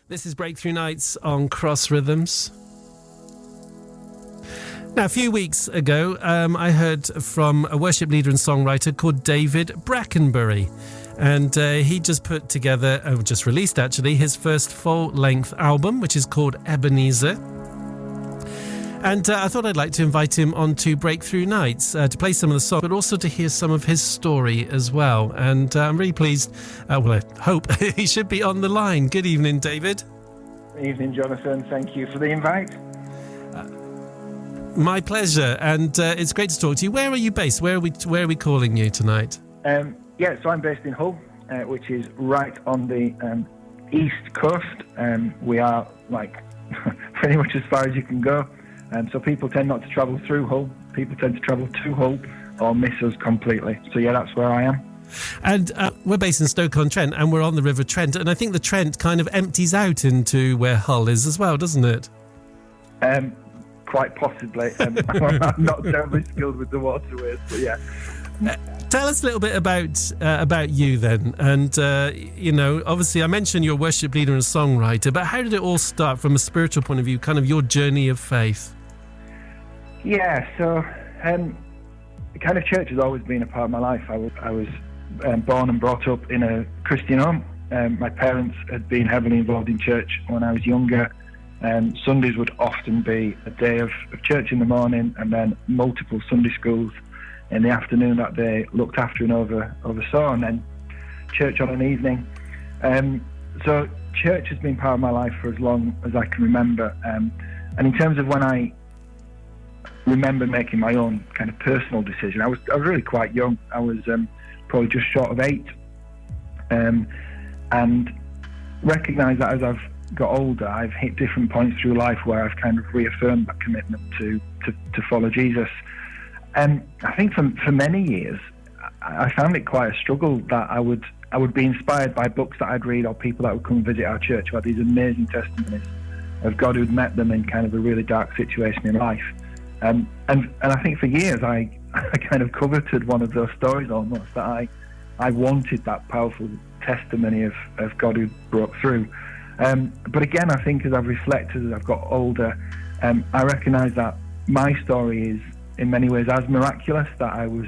This is Breakthrough Nights on Cross Rhythms. Now, a few weeks ago, I heard from a worship leader and songwriter called David Brackenbury. And he just put together, just released actually, his first full-length album, which is called Ebenezer. And I thought I'd like to invite him onto Breakthrough Nights to play some of the songs, but also to hear some of his story as well. And I'm really pleased, I hope he should be on the line. Good evening, David. Good evening, Jonathan. Thank you for the invite. My pleasure. And it's great to talk to you. Where are you based? Where are we calling you tonight? So I'm based in Hull, which is right on the east coast. We are pretty much as far as you can go. So people tend not to travel through Hull. People tend to travel to Hull or miss us completely. So yeah, that's where I am. And we're based in Stoke-on-Trent, and we're on the River Trent. And I think the Trent kind of empties out into where Hull is as well, doesn't it? Quite possibly. I'm not terribly skilled with the waterways, but yeah. Tell us a little bit about you then. And, obviously I mentioned you're a worship leader and a songwriter, but how did it all start from a spiritual point of view, kind of your journey of faith? Yeah, so the kind of church has always been a part of my life. I was born and brought up in a Christian home. My parents had been heavily involved in church when I was younger. Sundays would often be a day of church in the morning and then multiple Sunday schools in the afternoon that they looked after and oversaw, and then church on an evening. So church has been part of my life for as long as I can remember. And in terms of when I remember making my own kind of personal decision, I was really quite young. I was probably just short of 8, and recognised that as I've got older, I've hit different points through life where I've kind of reaffirmed that commitment to follow Jesus. I think for many years, I found it quite a struggle that I would be inspired by books that I'd read or people that would come and visit our church who had these amazing testimonies of God who'd met them in kind of a really dark situation in life. And I think for years I kind of coveted one of those stories almost, that I wanted that powerful testimony of God who broke through. But again, I think as I've reflected, as I've got older, I recognise that my story is in many ways as miraculous, that I was,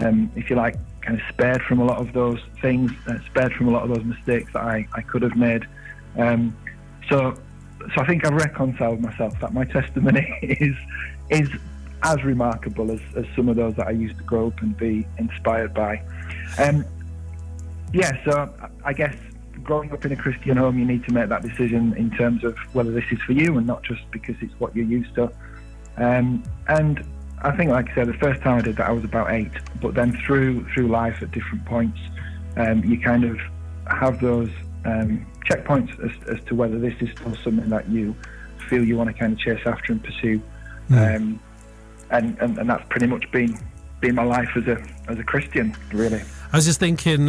if you like, kind of spared from a lot of those things, spared from a lot of those mistakes that I could have made. So I think I've reconciled myself that my testimony is as remarkable as some of those that I used to grow up and be inspired by. So I guess growing up in a Christian home, you need to make that decision in terms of whether this is for you and not just because it's what you're used to. And I think, like I said, the first time I did that, I was about 8. But then through life at different points, you kind of have those checkpoints as to whether this is still something that you feel you want to kind of chase after and pursue. And that's pretty much been my life as a Christian, really. I was just thinking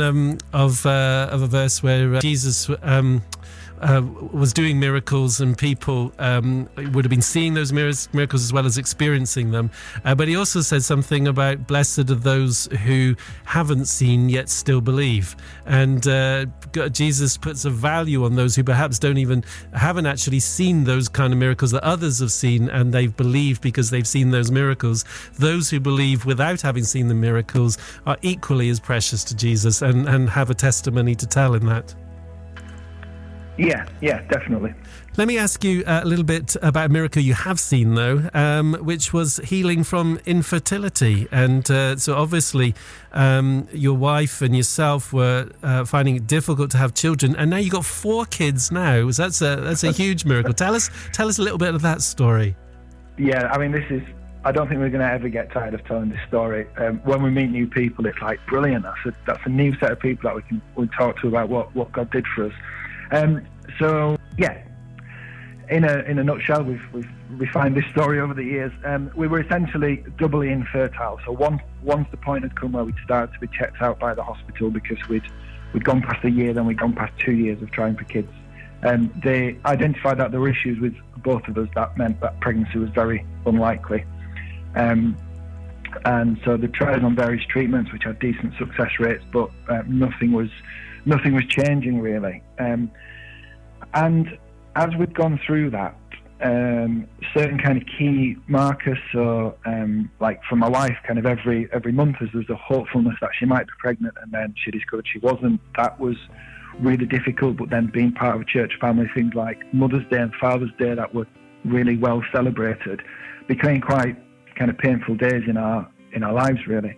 of a verse where Jesus was doing miracles, and people would have been seeing those miracles as well as experiencing them. But he also said something about blessed are those who haven't seen yet still believe. And Jesus puts a value on those who perhaps haven't actually seen those kind of miracles that others have seen, and they've believed because they've seen those miracles. Those who believe without having seen the miracles are equally as precious to Jesus and have a testimony to tell in that. Yeah, definitely. Let me ask you a little bit about a miracle you have seen, though, which was healing from infertility. And so obviously your wife and yourself were finding it difficult to have children, and now you've got 4 kids now. So that's a huge miracle. Tell us a little bit of that story. Yeah, I mean, I don't think we're going to ever get tired of telling this story. When we meet new people, it's like, brilliant. That's a new set of people that we talk to about what God did for us. So yeah, in a nutshell, we've refined this story over the years. We were essentially doubly infertile. So once the point had come where we'd started to be checked out by the hospital because we'd gone past a year, then we'd gone past 2 years of trying for kids. They identified that there were issues with both of us that meant that pregnancy was very unlikely. And so they tried on various treatments which had decent success rates, but nothing was changing really. And as we've gone through that, certain kind of key markers, so like for my wife, kind of every month as there was a hopefulness that she might be pregnant, and then she discovered she wasn't. That was really difficult. But then being part of a church family, things like Mother's Day and Father's Day that were really well celebrated became quite kind of painful days in our lives, really.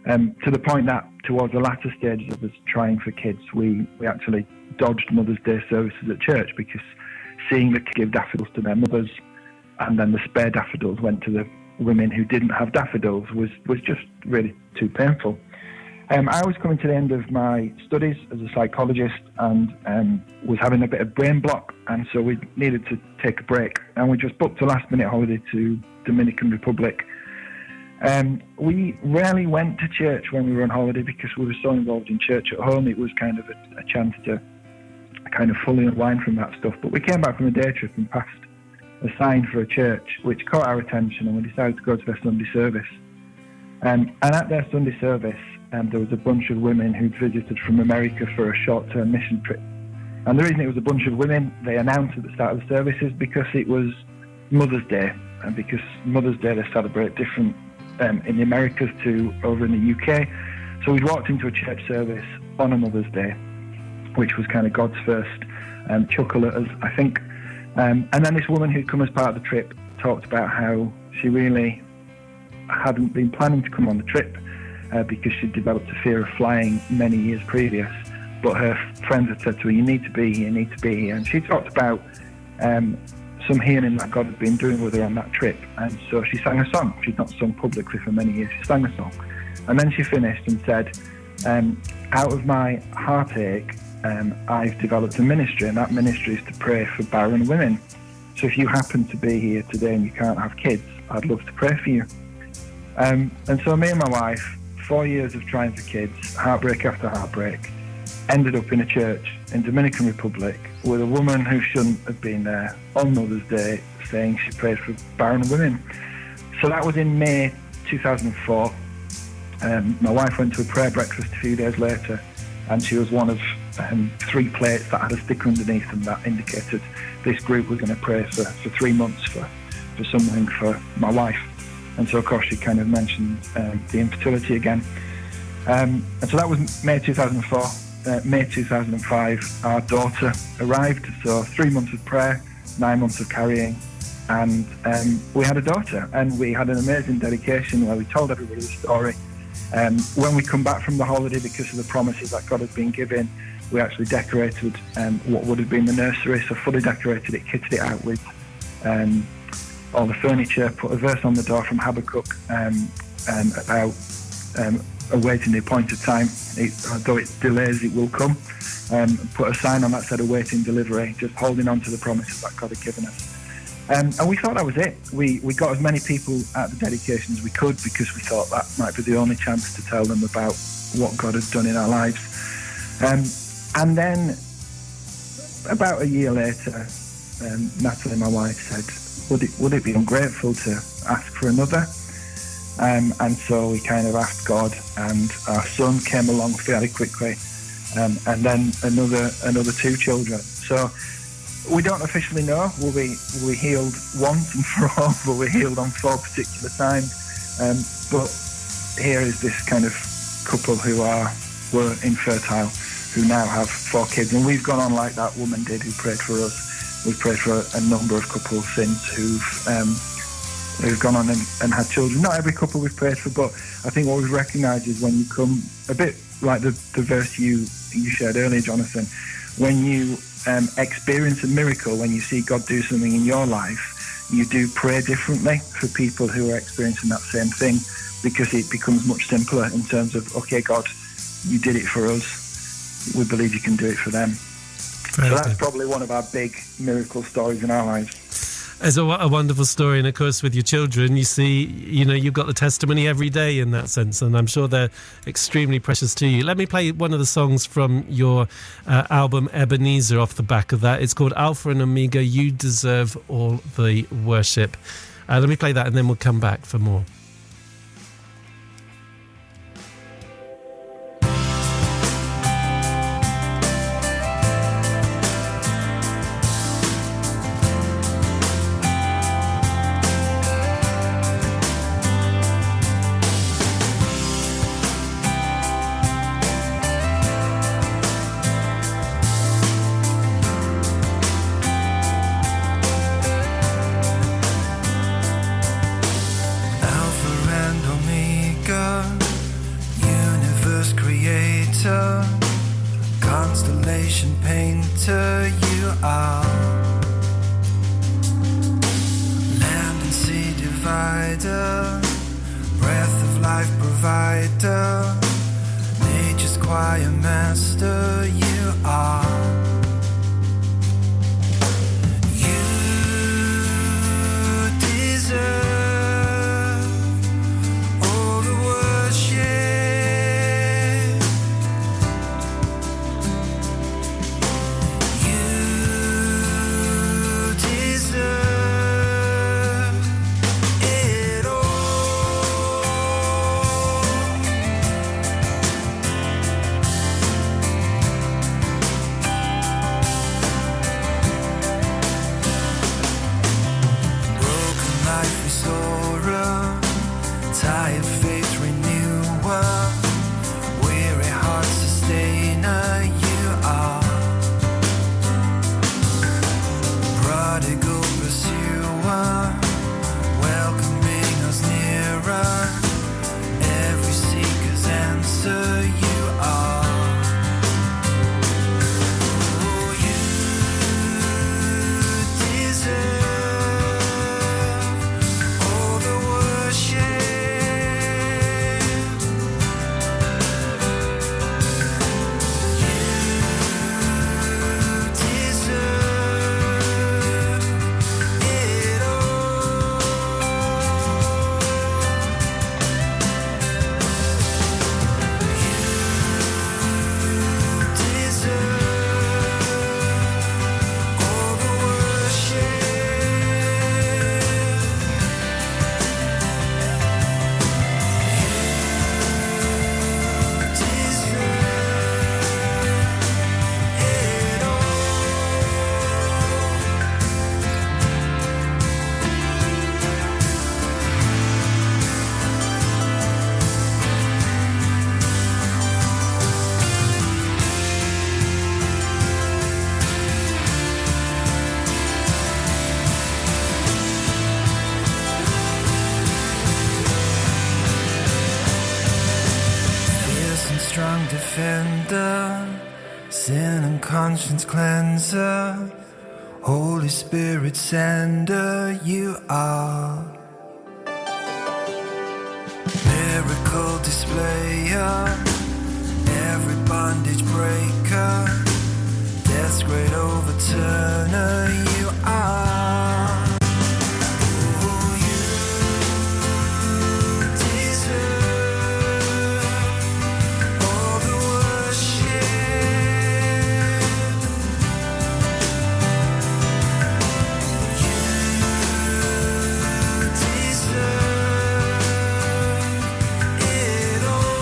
To the point that towards the latter stages of us trying for kids, we actually dodged Mother's Day services at church, because seeing the kids give daffodils to their mothers and then the spare daffodils went to the women who didn't have daffodils was just really too painful. I was coming to the end of my studies as a psychologist and was having a bit of brain block, and so we needed to take a break, and we just booked a last minute holiday to Dominican Republic. We rarely went to church when we were on holiday because we were so involved in church at home. It was kind of a chance to kind of fully unwind from that stuff. But we came back from a day trip and passed a sign for a church which caught our attention, and we decided to go to their Sunday service. And at their Sunday service, there was a bunch of women who'd visited from America for a short-term mission trip. And the reason it was a bunch of women, they announced at the start of the service, is because it was Mother's Day, and because Mother's Day they celebrate different in the Americas to over in the UK. So we'd walked into a church service on a Mother's Day, which was kind of God's first chuckle at us, I think. And then this woman who'd come as part of the trip talked about how she really hadn't been planning to come on the trip because she'd developed a fear of flying many years previous. But her friends had said to her, you need to be here. And she talked about some healing that God had been doing with her on that trip. And so she sang a song. She'd not sung publicly for many years. She sang a song. And then she finished and said, out of my heartache, I've developed a ministry, and that ministry is to pray for barren women. So if you happen to be here today and you can't have kids, I'd love to pray for you. And so me and my wife, 4 years of trying for kids, heartbreak after heartbreak, ended up in a church in Dominican Republic with a woman who shouldn't have been there on Mother's Day saying she prayed for barren women. So that was in May 2004. My wife went to a prayer breakfast a few days later, and she was one of 3 plates that had a sticker underneath them that indicated this group was going to pray for 3 months for something for my wife. And so of course she kind of mentioned the infertility again. And so that was May 2004. May 2005 our daughter arrived, so 3 months of prayer, 9 months of carrying, and we had a daughter, and we had an amazing dedication where we told everybody the story. When we come back from the holiday, because of the promises that God had been given, we actually decorated what would have been the nursery, so fully decorated it, kitted it out with all the furniture, put a verse on the door from Habakkuk about awaiting the appointed time. Though it delays, it will come. Put a sign on that said awaiting delivery, just holding on to the promises that God had given us. And we thought that was it. We got as many people at the dedication as we could, because we thought that might be the only chance to tell them about what God had done in our lives. And then about a year later, Natalie, my wife, said, would it be ungrateful to ask for another? And so we kind of asked God, and our son came along fairly quickly, and then another 2 children. So we don't officially know. Were we healed once and for all? Were we healed on 4 particular times? But here is this kind of couple who were infertile, who now have 4 kids. And we've gone on like that woman did who prayed for us. We've prayed for a number of couples since who've gone on and had children. Not every couple we've prayed for, but I think what we've recognised is when you come, a bit like the verse you shared earlier, Jonathan, when you experience a miracle, when you see God do something in your life, you do pray differently for people who are experiencing that same thing, because it becomes much simpler in terms of, okay, God, you did it for us, we believe you can do it for them. Very so that's good. probably one of our big miracle stories in our lives. It's a wonderful story, and of course with your children, you see, you've got the testimony every day in that sense, and I'm sure they're extremely precious to you. Let me play one of the songs from your album Ebenezer off the back of that. It's called Alpha and Omega, You Deserve All the Worship. Let me play that and then we'll come back for more. Messiah, Master, you are. You deserve all the worship. You deserve it all. Broken life restorer, tired faith renewer, weary heart sustainer, you are. Prodigal pursuer, welcoming us nearer, every seeker's answer, you are. Oh, you deserve all the worship. You deserve it all. You deserve all the worship. Fierce and strong defender, sin and conscience cleanser, Holy Spirit sender, you are. Miracle displayer, every bondage breaker, death's great overturner, you are. Oh, you deserve all the worship. You deserve it all.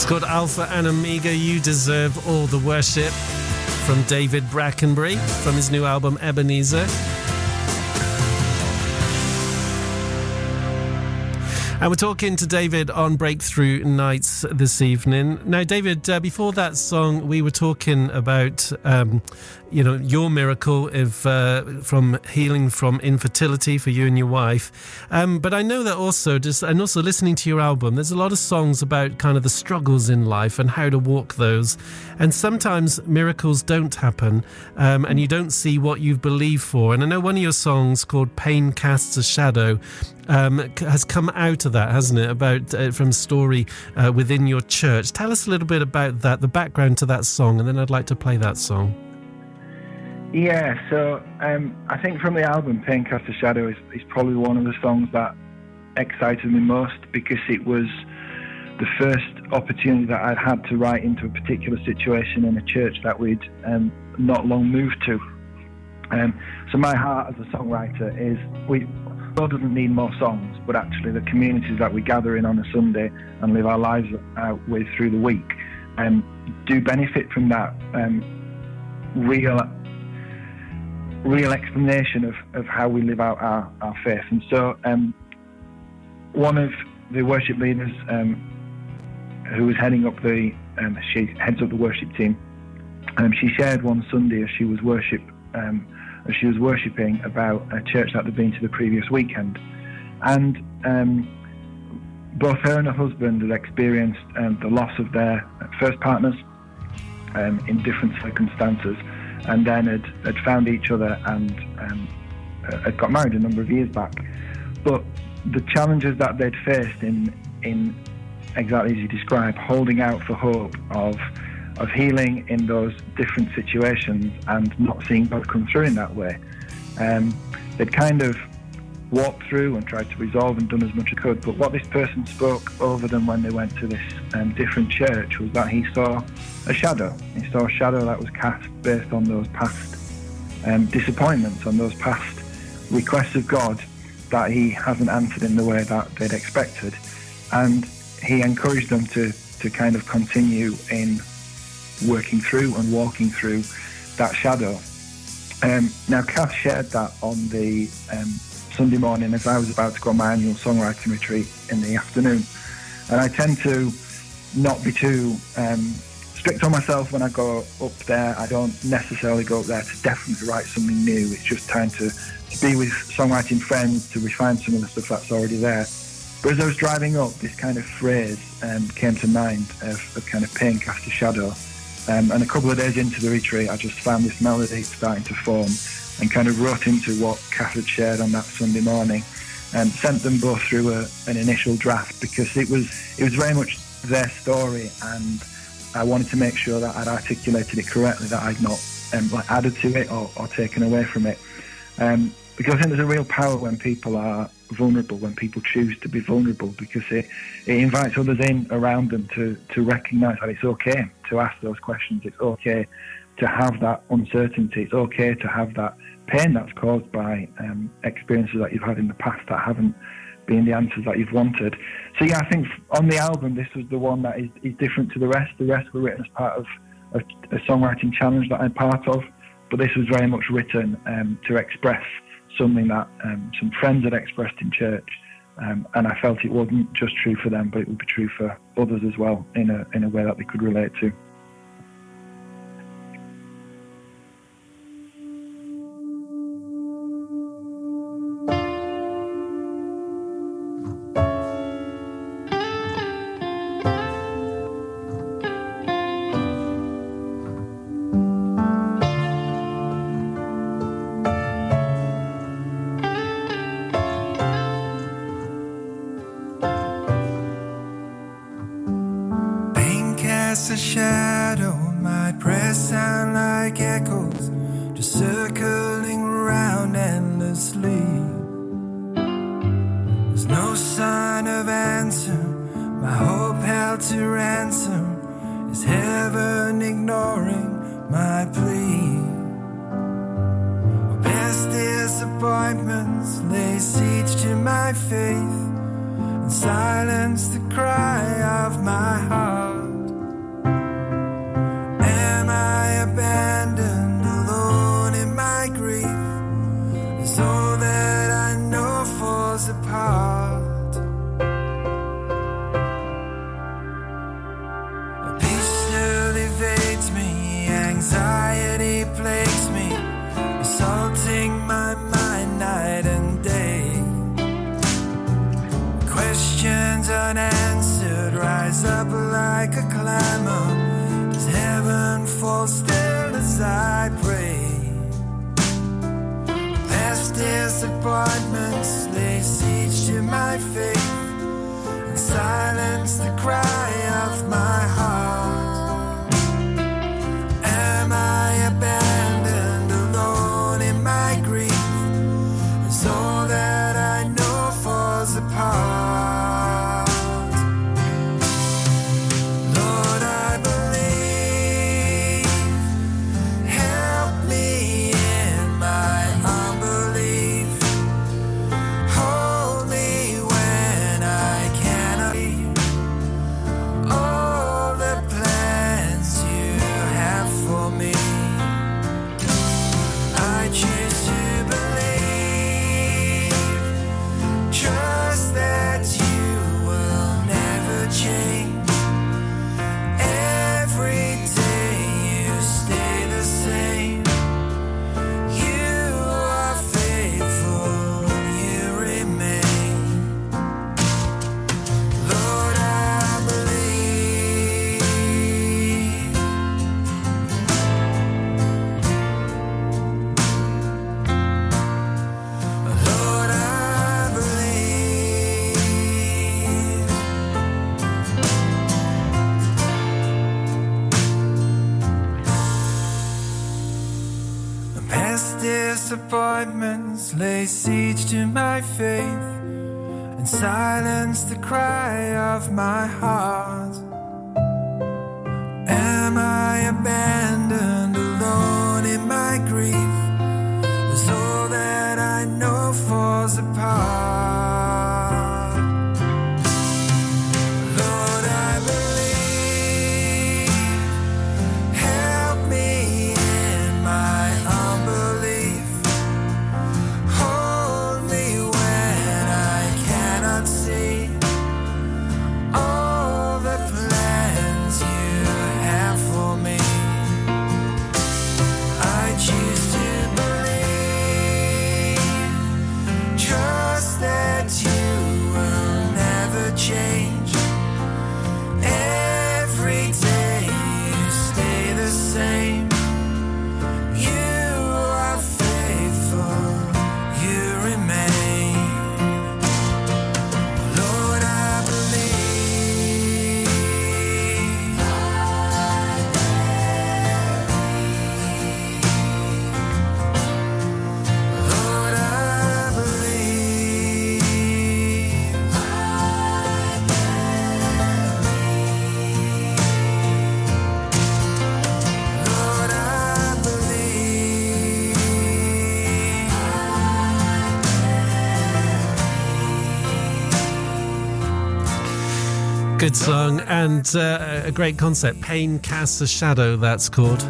called Alpha and Omega, You Deserve All the Worship, from David Brackenbury, from his new album Ebenezer. And we're talking to David on Breakthrough Nights this evening. Now, David, before that song, we were talking about, your miracle from healing from infertility for you and your wife. But I know that also, and also listening to your album, there's a lot of songs about kind of the struggles in life and how to walk those. And sometimes miracles don't happen, and you don't see what you've believed for. And I know one of your songs called Pain Casts a Shadow has come out of that, hasn't it? About from story within your church. Tell us a little bit about that, the background to that song, and then I'd like to play that song. Yeah, so I think from the album, Pain Casts a Shadow is probably one of the songs that excited me most, because it was the first opportunity that I'd had to write into a particular situation in a church that we'd not long moved to. So my heart as a songwriter is, God doesn't need more songs, but actually the communities that we gather in on a Sunday and live our lives out with through the week do benefit from that real explanation of how we live out our faith. And so one of the worship leaders who was heading up she heads up the worship team, she shared one Sunday as she was worshipping about a church that they'd been to the previous weekend, and both her and her husband had experienced the loss of their first partners in different circumstances, and then had found each other and had got married a number of years back. But the challenges that they'd faced in exactly as you describe, holding out for hope of healing in those different situations and not seeing God come through in that way. They'd kind of walked through and tried to resolve and done as much as could, but what this person spoke over them when they went to this different church was that he saw a shadow. He saw a shadow that was cast based on those past disappointments, on those past requests of God that he hasn't answered in the way that they'd expected. And he encouraged them to kind of continue in working through and walking through that shadow. Now, Kath shared that on the Sunday morning as I was about to go on my annual songwriting retreat in the afternoon. And I tend to not be too strict on myself when I go up there. I don't necessarily go up there to definitely write something new. It's just time to be with songwriting friends, to refine some of the stuff that's already there. But as I was driving up, this kind of phrase came to mind of kind of pain cast a shadow. And a couple of days into the retreat, I just found this melody starting to form and kind of wrote into what Kath had shared on that Sunday morning and sent them both through an initial draft, because it was very much their story, and I wanted to make sure that I'd articulated it correctly, that I'd not added to it or taken away from it. Because I think there's a real power when people are vulnerable, when people choose to be vulnerable, because it invites others in around them to recognise that it's okay to ask those questions. It's okay to have that uncertainty. It's okay to have that pain that's caused by experiences that you've had in the past that haven't been the answers that you've wanted. So yeah, I think on the album, this was the one that is different to the rest. The rest were written as part of a songwriting challenge that I'm part of, but this was very much written to express something that some friends had expressed in church, and I felt it wasn't just true for them, but it would be true for others as well in a way that they could relate to. A shadow might press sound like echoes, just circling around endlessly. There's no sign of answer, my hope held to ransom. Is heaven ignoring my plea? Past disappointments lay siege to my faith and silence the cry of my heart. Abandoned, alone in my grief, as all that I know falls apart. Peace evades me, anxiety plagues me, assaulting my mind night and day. Questions unanswered rise up like a clamor. Heaven falls still as I pray. Past disappointments lay siege to my faith and silence the cry of my heart. Am I abandoned, alone in my grief, as all that I know falls apart? disappointments lay siege to my faith and silence the cry of my heart. Am I abandoned, alone in my grief, as all that I know falls apart? Lord, I believe, help me in my unbelief, hold me when I cannot see all the plans you have for me. I choose to believe, trust that you will never change. Every day you stay the same. You are faithful, you remain. Lord, I believe. Lord, I believe. Lord, I believe. Good song and a great concept. Pain casts a shadow, that's called.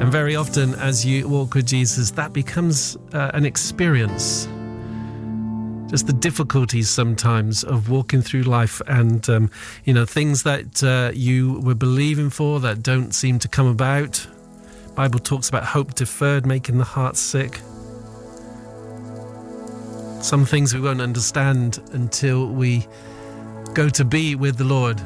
And very often as you walk with Jesus, that becomes an experience. Just the difficulties sometimes of walking through life and, things that you were believing for that don't seem to come about. The Bible talks about hope deferred, making the heart sick. Some things we won't understand until we go to be with the Lord.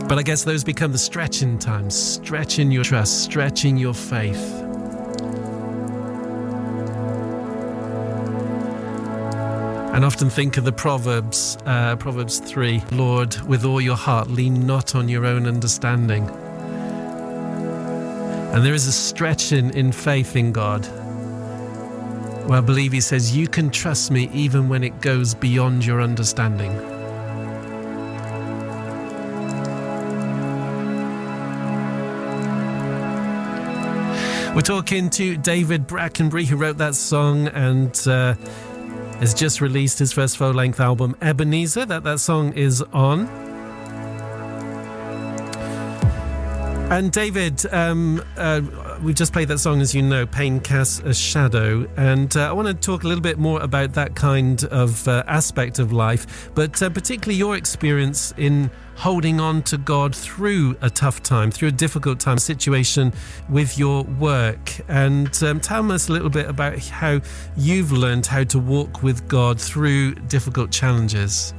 But I guess those become the stretching times, stretching your trust, stretching your faith. And often think of the Proverbs 3, Lord, with all your heart, lean not on your own understanding. And there is a stretching in faith in God. Well, I believe he says, you can trust me even when it goes beyond your understanding. We're talking to David Brackenbury, who wrote that song and has just released his first full-length album, Ebenezer, that song is on. And David, we've just played that song, as you know, Pain Casts a Shadow. And I want to talk a little bit more about that kind of aspect of life, but particularly your experience in holding on to God through a tough time, through a difficult time, situation with your work. And tell us a little bit about how you've learned how to walk with God through difficult challenges.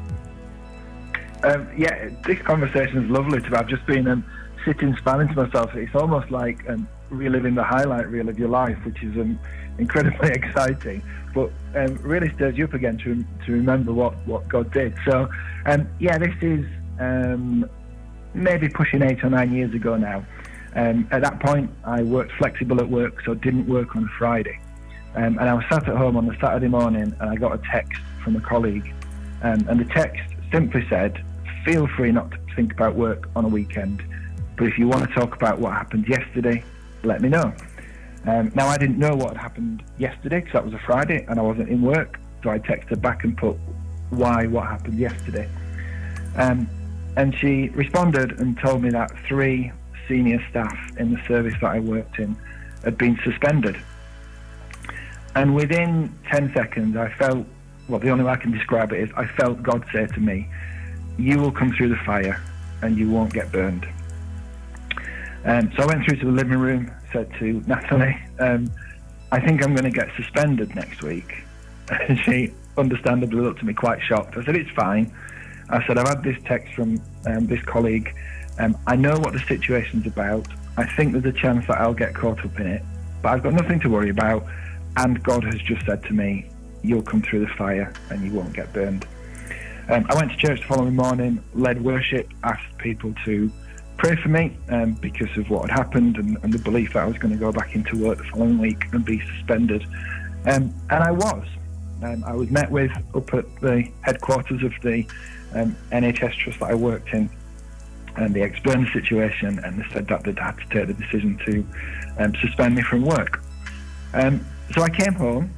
This conversation is lovely to have. I've just been sitting smiling to myself. It's almost like reliving the highlight reel of your life, which is incredibly exciting, but really stirs you up again to remember what God did. So this is maybe pushing 8 or 9 years ago now. At that point I worked flexible at work, so didn't work on a Friday, and I was sat at home on the Saturday morning and I got a text from a colleague, and the text simply said, feel free not to think about work on a weekend, but if you want to talk about what happened yesterday, let me know. Now, I didn't know what had happened yesterday because that was a Friday and I wasn't in work, so I texted back and put, what happened yesterday? And she responded and told me that 3 senior staff in the service that I worked in had been suspended. And within 10 seconds, I felt, the only way I can describe it is, I felt God say to me, you will come through the fire and you won't get burned. So I went through to the living room, said to Natalie, I think I'm going to get suspended next week. And she understandably looked at me quite shocked. I said, it's fine. I said, I've had this text from this colleague. I know what the situation's about. I think there's a chance that I'll get caught up in it, but I've got nothing to worry about. And God has just said to me, you'll come through the fire and you won't get burned. I went to church the following morning, led worship, asked people to pray for me because of what had happened and the belief that I was going to go back into work the following week and be suspended. And I was. I was met with up at the headquarters of the NHS trust that I worked in, and they explained the situation and they said that they'd had to take the decision to suspend me from work. So I came home,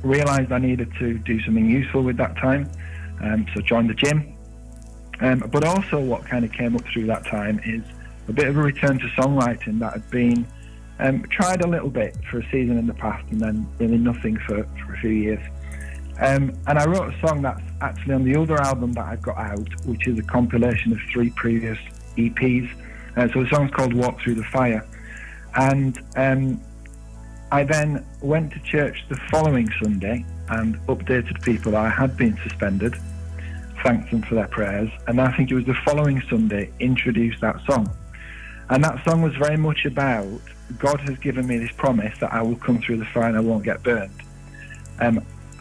realised I needed to do something useful with that time, so joined the gym. But also what kind of came up through that time is a bit of a return to songwriting that had been tried a little bit for a season in the past and then really nothing for a few years. And I wrote a song that's actually on the other album that I've got out, which is a compilation of 3 previous EPs. So the song's called Walk Through the Fire. And I then went to church the following Sunday and updated people that I had been suspended, thanked them for their prayers, and I think it was the following Sunday introduced that song. And that song was very much about God has given me this promise that I will come through the fire and I won't get burned.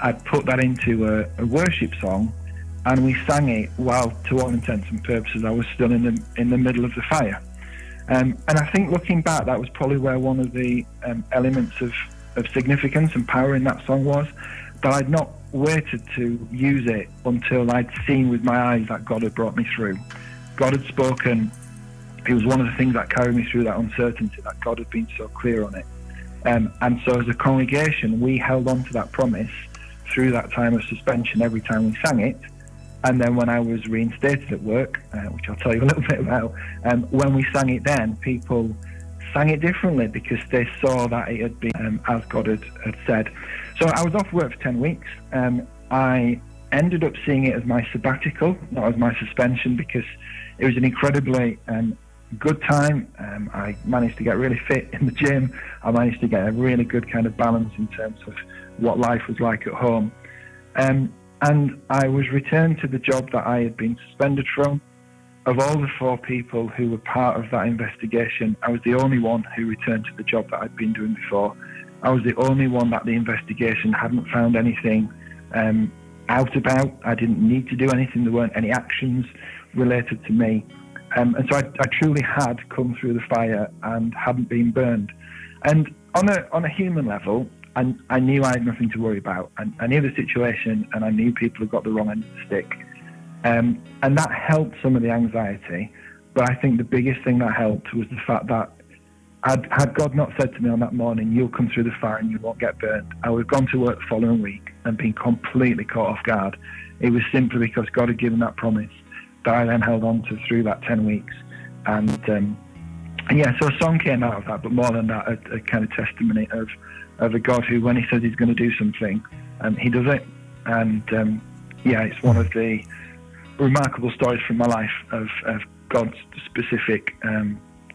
I put that into a worship song, and we sang it while, to all intents and purposes, I was still in the middle of the fire. And I think looking back, that was probably where one of the elements of significance and power in that song was, that I'd not waited to use it until I'd seen with my eyes that God had brought me through. God had spoken. It was one of the things that carried me through that uncertainty, that God had been so clear on it. And so as a congregation, we held on to that promise through that time of suspension every time we sang it. And then when I was reinstated at work, which I'll tell you a little bit about, when we sang it then, people sang it differently because they saw that it had been as God had said. So I was off work for 10 weeks. I ended up seeing it as my sabbatical, not as my suspension, because it was an incredibly good time. I managed to get really fit in the gym. I managed to get a really good kind of balance in terms of what life was like at home. And I was returned to the job that I had been suspended from. Of all the 4 people who were part of that investigation, I was the only one who returned to the job that I'd been doing before. I was the only one that the investigation hadn't found anything out about. I didn't need to do anything. There weren't any actions related to me. And so I truly had come through the fire and hadn't been burned. And on a human level, I knew I had nothing to worry about. I knew the situation, and I knew people had got the wrong end of the stick. And that helped some of the anxiety. But I think the biggest thing that helped was the fact that had God not said to me on that morning, you'll come through the fire and you won't get burned, I would have gone to work the following week and been completely caught off guard. It was simply because God had given that promise that I then held on to through that 10 weeks. And yeah, so a song came out of that, but more than that, a kind of testimony of a God who, when he says he's going to do something, he does it. And yeah, it's one of the remarkable stories from my life of God's specific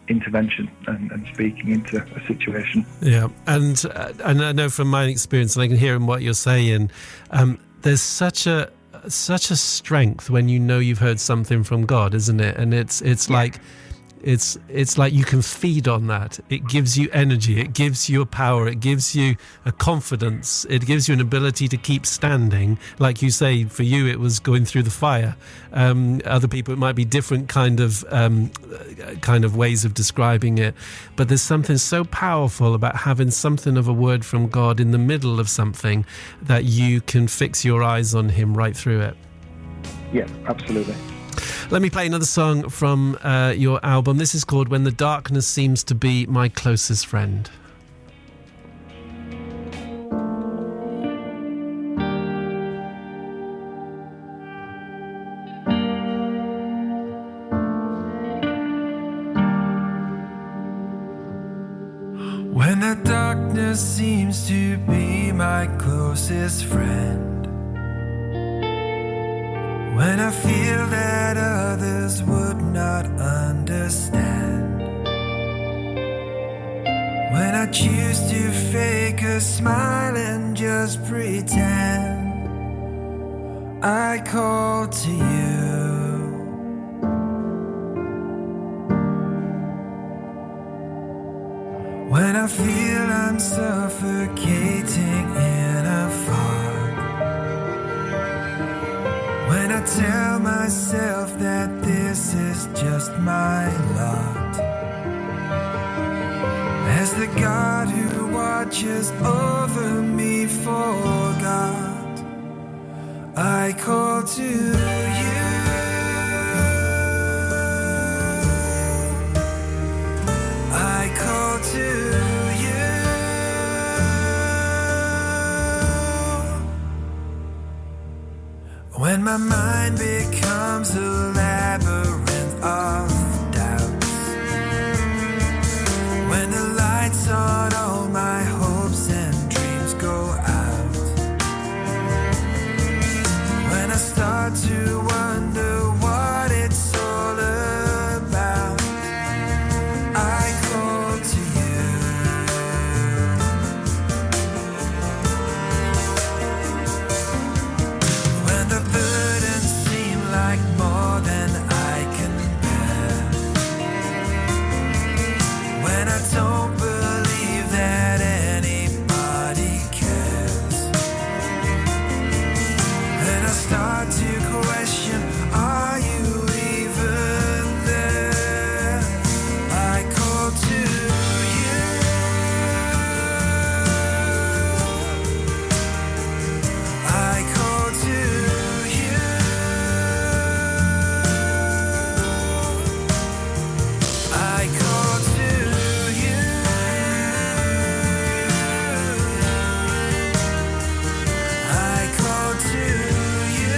intervention and speaking into a situation. Yeah, and I know from my experience, and I can hear in what you're saying, there's such a strength when you know you've heard something from God, isn't it? And it's like it's like you can feed on that. It gives you energy, it gives you a power, it gives you a confidence, it gives you an ability to keep standing. Like you say, for you it was going through the fire. Other people it might be different kind of ways of describing it, but there's something so powerful about having something of a word from God in the middle of something that you can fix your eyes on him right through it. Yeah, absolutely. Let me play another song from your album. This is called When the Darkness Seems to Be My Closest Friend. When the darkness seems to be my closest friend, when I feel that others would not understand, when I choose to fake a smile and just pretend, I call to you. When I feel I'm suffocating in a fog, when tell myself that this is just my lot. As the God who watches over me forgot, I call to you. I call to you. When my mind becomes a labyrinth of doubts, when the lights on all my hopes and dreams go out, when I start to wonder what it's all about, I call to you. When the burdens seem like more than I can bear, when I don't believe that anybody cares, and I start to question, are you even there? I call to you. I call to you. I call to you. I call to you.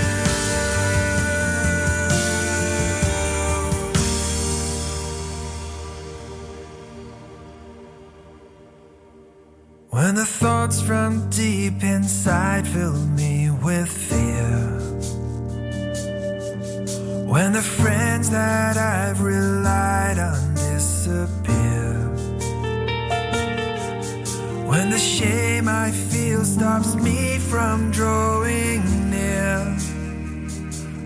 When the thoughts from deep inside fill me with fear, when the friends that I've relied on disappear, when the shame I feel stops me from drawing near,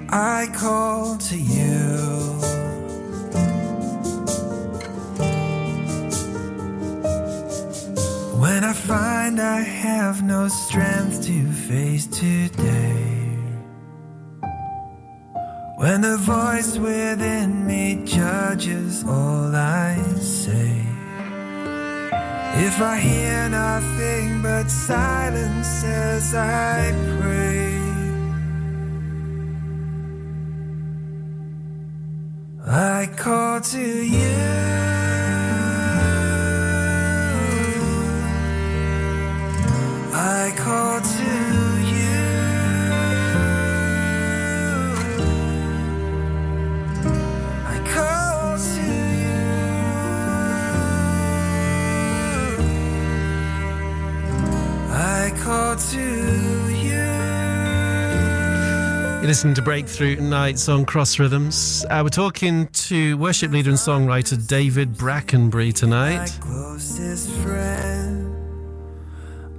I call to you. When I find I have no strength to face today, when the voice within me judges all I say, if I hear nothing but silence as I pray, I call to you. I call to you. I call to you. I call to you. You're listening to Breakthrough Nights on Cross Rhythms. We're talking to worship leader and songwriter David Brackenbury tonight. My closest friend.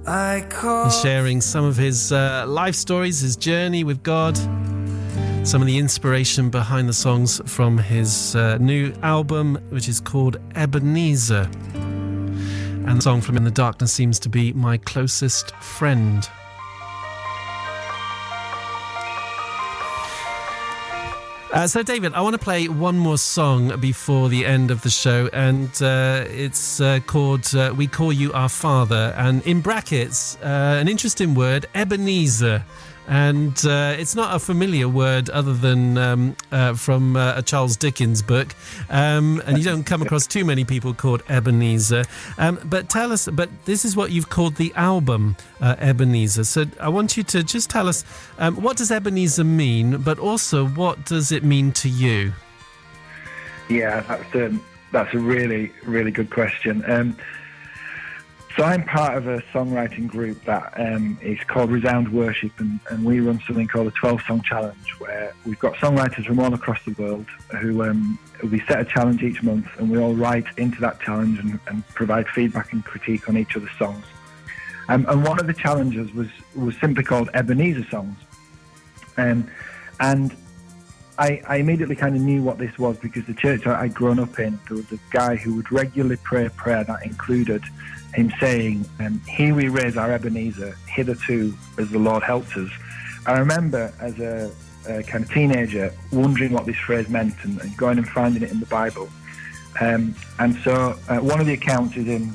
I call. And sharing some of his life stories, his journey with God, some of the inspiration behind the songs from his new album, which is called Ebenezer. And the song from In the Darkness seems to be My Closest Friend. So, David, I want to play one more song before the end of the show, and it's called We Call You Our Father, and in brackets, an interesting word, Ebenezer. And it's not a familiar word other than from a Charles Dickens book, and you don't come across too many people called Ebenezer. But tell us, but this is what you've called the album, Ebenezer. So I want you to just tell us, what does Ebenezer mean, but also what does it mean to you? Yeah, that's a really, really good question. So I'm part of a songwriting group that is called Resound Worship, and we run something called a 12-song challenge, where we've got songwriters from all across the world who we set a challenge each month, and we all write into that challenge and provide feedback and critique on each other's songs. And one of the challenges was simply called Ebenezer Songs. And I immediately kind of knew what this was, because the church I'd grown up in, there was a guy who would regularly pray a prayer that included him saying, here we raise our Ebenezer, hitherto as the Lord helps us. I remember as a a kind of teenager, wondering what this phrase meant and going and finding it in the Bible. And so one of the accounts is in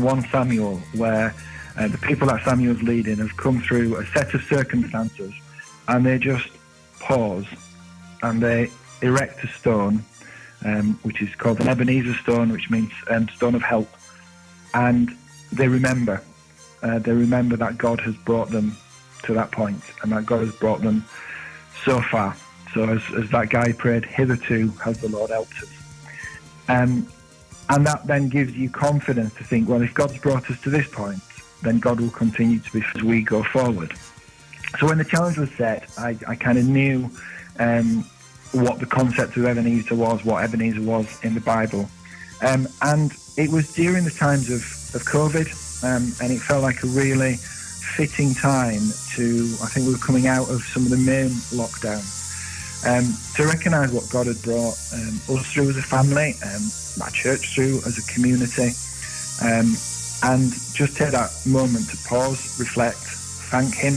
1 Samuel, where the people that Samuel's leading have come through a set of circumstances, and they just pause and they erect a stone, which is called an Ebenezer stone, which means stone of help. And they remember that God has brought them to that point, and that God has brought them so far. So as that guy prayed, hitherto has the Lord helped us. And that then gives you confidence to think, well, if God's brought us to this point, then God will continue to be as we go forward. So when the challenge was set, I kind of knew what the concept of Ebenezer was, what Ebenezer was in the Bible. And it was during the times of COVID, and it felt like a really fitting time I think we were coming out of some of the main lockdown, to recognise what God had brought us through as a family, my church through as a community, and just take that moment to pause, reflect, thank Him,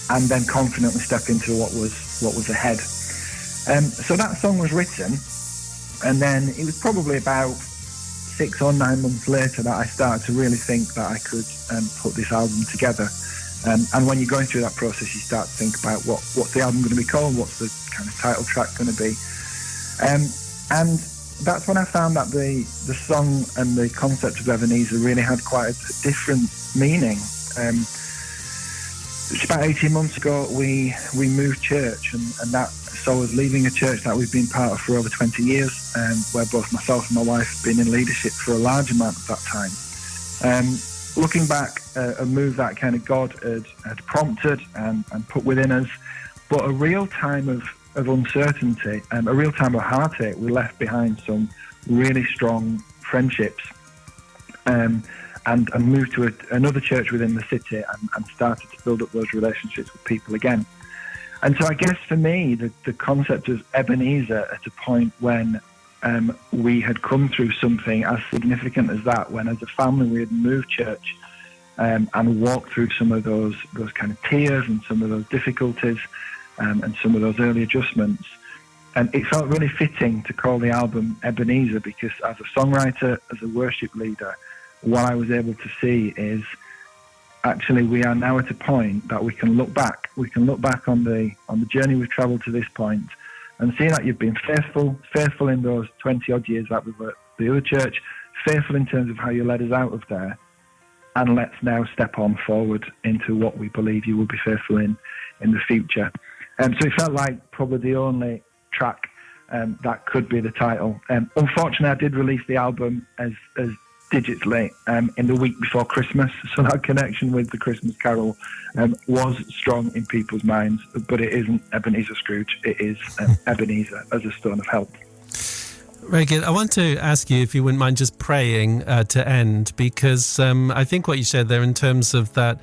and then confidently step into what was ahead. So that song was written, and then it was probably about 6 or 9 months later that I started to really think that I could put this album together. And when you're going through that process, you start to think about what's the album going to be called, what's the kind of title track going to be. And that's when I found that the song and the concept of Ebenezer really had quite a different meaning. About 18 months ago, we moved church, and that saw us leaving a church that we've been part of for over 20 years, where both myself and my wife have been in leadership for a large amount of that time. Looking back, a move that kind of God had prompted and put within us, but a real time of uncertainty, a real time of heartache. We left behind some really strong friendships, and moved to another church within the city and started to build up those relationships with people again. And so I guess for me, the concept of Ebenezer at a point when we had come through something as significant as that, when as a family we had moved church and walked through some of those kind of tears and some of those difficulties and some of those early adjustments. And it felt really fitting to call the album Ebenezer, because as a songwriter, as a worship leader, what I was able to see is actually we are now at a point that we can look back. We can look back on the journey we've travelled to this point and see that you've been faithful in those 20-odd years that we were at the other church, faithful in terms of how you led us out of there, and let's now step on forward into what we believe you will be faithful in the future. So it felt like probably the only track that could be the title. Unfortunately, I did release the album as digitally in the week before Christmas, so that connection with the Christmas Carol was strong in people's minds, but it isn't Ebenezer Scrooge, it is Ebenezer as a stone of help. Very good. I want to ask you if you wouldn't mind just praying to end, because I think what you said there in terms of that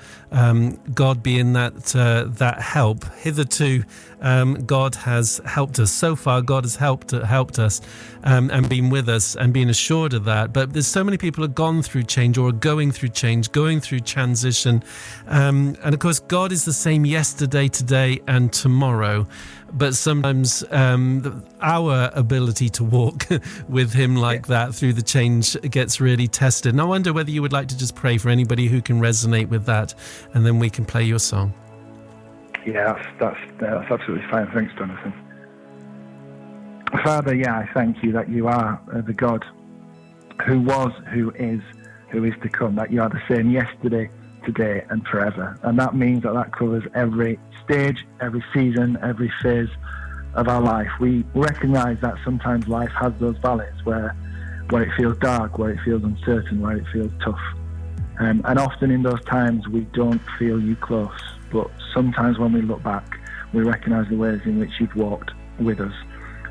God being that help. Hitherto, God has helped us. So far, God has helped us and been with us and been assured of that. But there's so many people who have gone through change or are going through change, going through transition. And of course, God is the same yesterday, today, and tomorrow. But sometimes our ability to walk with Him like that through the change gets really tested. And I wonder whether you would like to just pray for anybody who can resonate with that, and then we can play your song. Yeah, that's absolutely fine. Thanks, Jonathan. Father, I thank you that you are the God who was, who is to come, that you are the same yesterday, today, and forever. And that means that covers every stage, every season, every phase of our life. We recognise that sometimes life has those valleys where it feels dark, where it feels uncertain, where it feels tough. And often in those times we don't feel you close, but sometimes when we look back, we recognise the ways in which you've walked with us.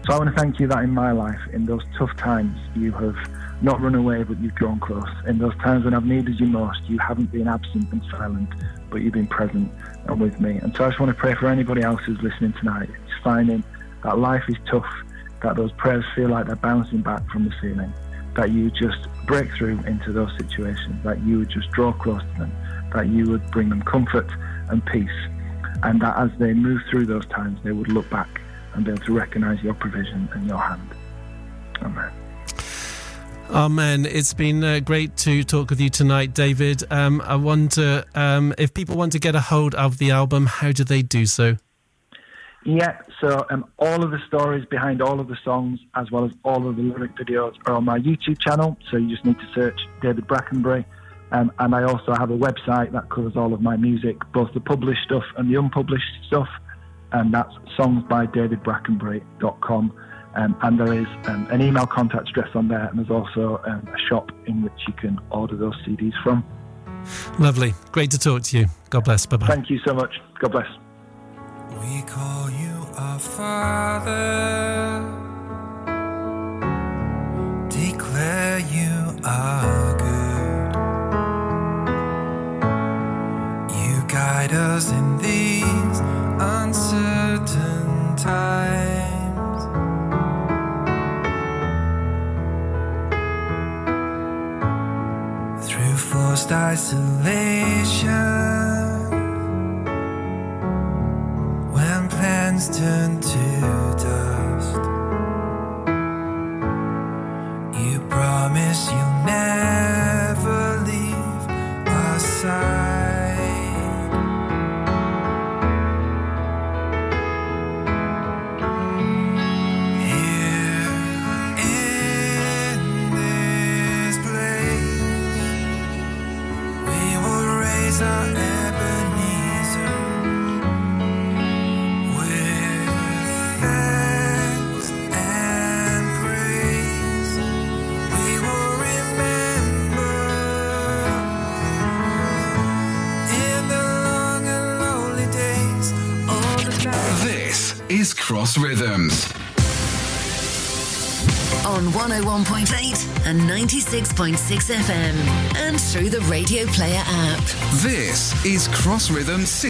So I want to thank you that in my life, in those tough times, you have not run away, but you've drawn close. In those times when I've needed you most, you haven't been absent and silent, but you've been present and with me. And so I just want to pray for anybody else who's listening tonight, who's finding that life is tough, that those prayers feel like they're bouncing back from the ceiling, that you just break through into those situations, that you would just draw close to them, that you would bring them comfort and peace. and that as they move through those times, they would look back and be able to recognise your provision and your hand. Amen. Amen. It's been great to talk with you tonight, David. I wonder if people want to get a hold of the album, how do they do so? Yeah, so all of the stories behind all of the songs, as well as all of the lyric videos, are on my YouTube channel. So you just need to search David Brackenbury. And I also have a website that covers all of my music, both the published stuff and the unpublished stuff. And that's songsbydavidbrackenbury.com. And there is an email contact address on there, and there's also a shop in which you can order those CDs from. Lovely. Great to talk to you. God bless. Bye-bye. Thank you so much. God bless. We call you our Father, declare you are good. You guide us in these uncertain times. Through forced isolation, plans turn to dust, you promise you'll never leave our side. Here in this place, we will raise our Ebenezer. Is Cross Rhythms on 101.8 and 96.6 FM and through the Radio Player app. This is Cross Rhythms.